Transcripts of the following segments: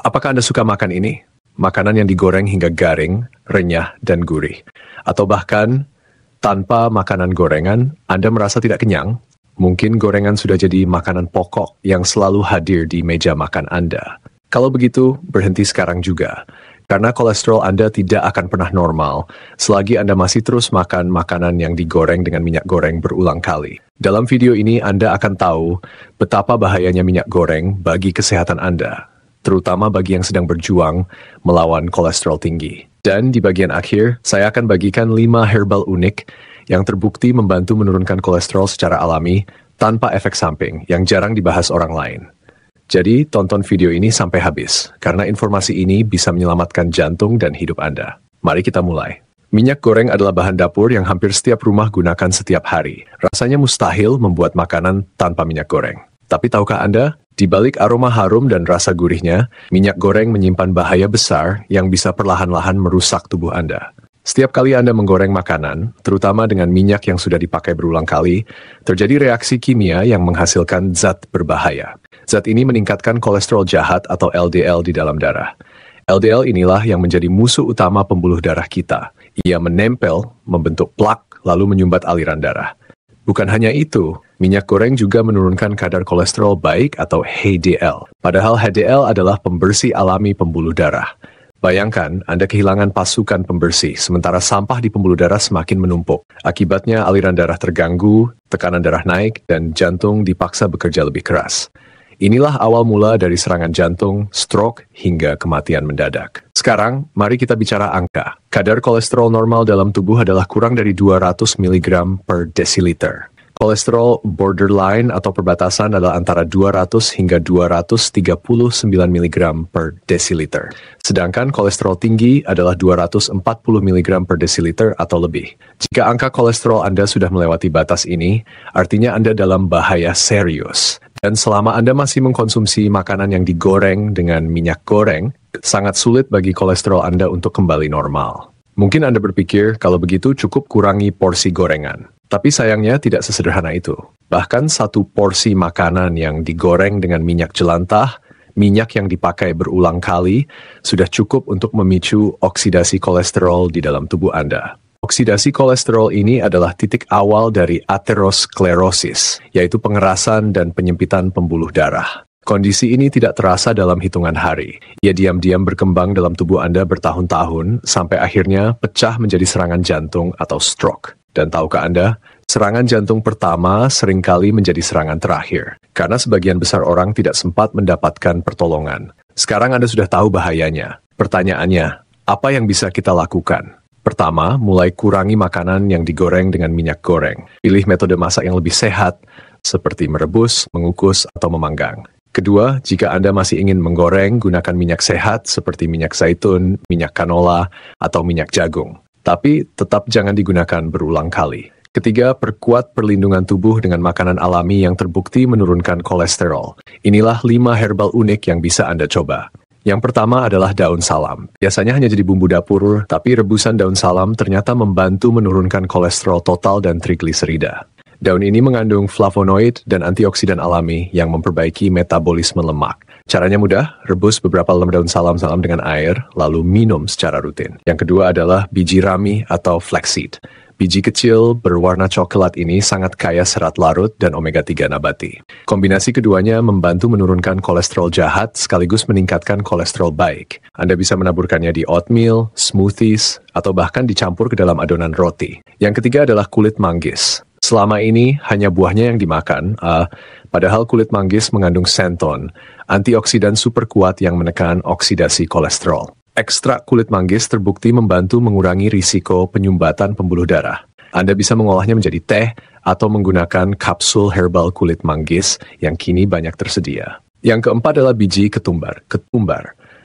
Apakah Anda suka makan ini? Makanan yang digoreng hingga garing, renyah, dan gurih. Atau bahkan, tanpa makanan gorengan, Anda merasa tidak kenyang? Mungkin gorengan sudah jadi makanan pokok yang selalu hadir di meja makan Anda. Kalau begitu, berhenti sekarang juga. Karena kolesterol Anda tidak akan pernah normal selagi Anda masih terus makan makanan yang digoreng dengan minyak goreng berulang kali. Dalam video ini Anda akan tahu betapa bahayanya minyak goreng bagi kesehatan Anda, terutama bagi yang sedang berjuang melawan kolesterol tinggi. Dan di bagian akhir, saya akan bagikan 5 herbal unik yang terbukti membantu menurunkan kolesterol secara alami tanpa efek samping yang jarang dibahas orang lain. Jadi, tonton video ini sampai habis, karena informasi ini bisa menyelamatkan jantung dan hidup Anda. Mari kita mulai. Minyak goreng adalah bahan dapur yang hampir setiap rumah gunakan setiap hari. Rasanya mustahil membuat makanan tanpa minyak goreng. Tapi tahukah Anda, di balik aroma harum dan rasa gurihnya, minyak goreng menyimpan bahaya besar yang bisa perlahan-lahan merusak tubuh Anda. Setiap kali Anda menggoreng makanan, terutama dengan minyak yang sudah dipakai berulang kali, terjadi reaksi kimia yang menghasilkan zat berbahaya. Zat ini meningkatkan kolesterol jahat atau LDL di dalam darah. LDL inilah yang menjadi musuh utama pembuluh darah kita. Ia menempel, membentuk plak, lalu menyumbat aliran darah. Bukan hanya itu, minyak goreng juga menurunkan kadar kolesterol baik atau HDL. Padahal HDL adalah pembersih alami pembuluh darah. Bayangkan, Anda kehilangan pasukan pembersih, sementara sampah di pembuluh darah semakin menumpuk. Akibatnya aliran darah terganggu, tekanan darah naik, dan jantung dipaksa bekerja lebih keras. Inilah awal mula dari serangan jantung, stroke, hingga kematian mendadak. Sekarang, mari kita bicara angka. Kadar kolesterol normal dalam tubuh adalah kurang dari 200 mg per desiliter. Kolesterol borderline atau perbatasan adalah antara 200 hingga 239 mg per desiliter. Sedangkan kolesterol tinggi adalah 240 mg per desiliter atau lebih. Jika angka kolesterol Anda sudah melewati batas ini, artinya Anda dalam bahaya serius. Dan selama Anda masih mengkonsumsi makanan yang digoreng dengan minyak goreng, sangat sulit bagi kolesterol Anda untuk kembali normal. Mungkin Anda berpikir kalau begitu cukup kurangi porsi gorengan. Tapi sayangnya tidak sesederhana itu. Bahkan satu porsi makanan yang digoreng dengan minyak jelantah, minyak yang dipakai berulang kali, sudah cukup untuk memicu oksidasi kolesterol di dalam tubuh Anda. Oksidasi kolesterol ini adalah titik awal dari aterosklerosis, yaitu pengerasan dan penyempitan pembuluh darah. Kondisi ini tidak terasa dalam hitungan hari. Ia diam-diam berkembang dalam tubuh Anda bertahun-tahun, sampai akhirnya pecah menjadi serangan jantung atau stroke. Dan tahukah Anda, serangan jantung pertama seringkali menjadi serangan terakhir, karena sebagian besar orang tidak sempat mendapatkan pertolongan. Sekarang Anda sudah tahu bahayanya. Pertanyaannya, apa yang bisa kita lakukan? Pertama, mulai kurangi makanan yang digoreng dengan minyak goreng. Pilih metode masak yang lebih sehat, seperti merebus, mengukus, atau memanggang. Kedua, jika Anda masih ingin menggoreng, gunakan minyak sehat seperti minyak zaitun, minyak canola, atau minyak jagung. Tapi tetap jangan digunakan berulang kali. Ketiga, perkuat perlindungan tubuh dengan makanan alami yang terbukti menurunkan kolesterol. Inilah 5 herbal unik yang bisa Anda coba. Yang pertama adalah daun salam. Biasanya hanya jadi bumbu dapur, tapi rebusan daun salam ternyata membantu menurunkan kolesterol total dan trigliserida. Daun ini mengandung flavonoid dan antioksidan alami yang memperbaiki metabolisme lemak. Caranya mudah, rebus beberapa lem daun salam dengan air, lalu minum secara rutin. Yang kedua adalah biji rami atau flaxseed. Biji kecil berwarna coklat ini sangat kaya serat larut dan omega-3 nabati. Kombinasi keduanya membantu menurunkan kolesterol jahat sekaligus meningkatkan kolesterol baik. Anda bisa menaburkannya di oatmeal, smoothies, atau bahkan dicampur ke dalam adonan roti. Yang ketiga adalah kulit manggis. Selama ini hanya buahnya yang dimakan, padahal kulit manggis mengandung xanthan, antioksidan super kuat yang menekan oksidasi kolesterol. Ekstrak kulit manggis terbukti membantu mengurangi risiko penyumbatan pembuluh darah. Anda bisa mengolahnya menjadi teh atau menggunakan kapsul herbal kulit manggis yang kini banyak tersedia. Yang keempat adalah biji ketumbar.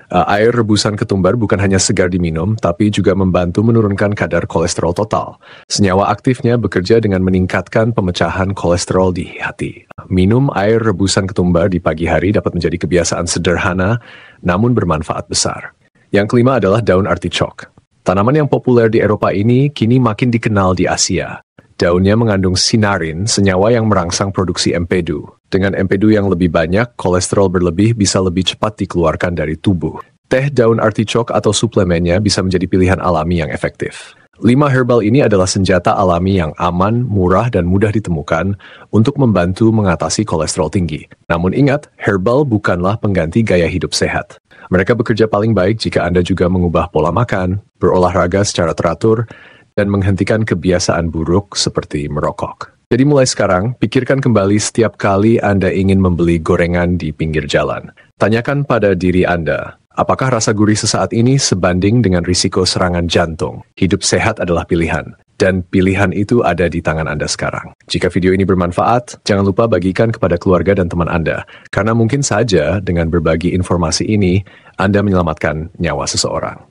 Air rebusan ketumbar bukan hanya segar diminum, tapi juga membantu menurunkan kadar kolesterol total. Senyawa aktifnya bekerja dengan meningkatkan pemecahan kolesterol di hati. Minum air rebusan ketumbar di pagi hari dapat menjadi kebiasaan sederhana, namun bermanfaat besar. Yang kelima adalah daun artichok. Tanaman yang populer di Eropa ini kini makin dikenal di Asia. Daunnya mengandung sinarin, senyawa yang merangsang produksi empedu. Dengan empedu yang lebih banyak, kolesterol berlebih bisa lebih cepat dikeluarkan dari tubuh. Teh daun artichok atau suplemennya bisa menjadi pilihan alami yang efektif. 5 herbal ini adalah senjata alami yang aman, murah, dan mudah ditemukan untuk membantu mengatasi kolesterol tinggi. Namun ingat, herbal bukanlah pengganti gaya hidup sehat. Mereka bekerja paling baik jika Anda juga mengubah pola makan, berolahraga secara teratur, dan menghentikan kebiasaan buruk seperti merokok. Jadi mulai sekarang, pikirkan kembali setiap kali Anda ingin membeli gorengan di pinggir jalan. Tanyakan pada diri Anda, apakah rasa gurih sesaat ini sebanding dengan risiko serangan jantung? Hidup sehat adalah pilihan, dan pilihan itu ada di tangan Anda sekarang. Jika video ini bermanfaat, jangan lupa bagikan kepada keluarga dan teman Anda, karena mungkin saja dengan berbagi informasi ini, Anda menyelamatkan nyawa seseorang.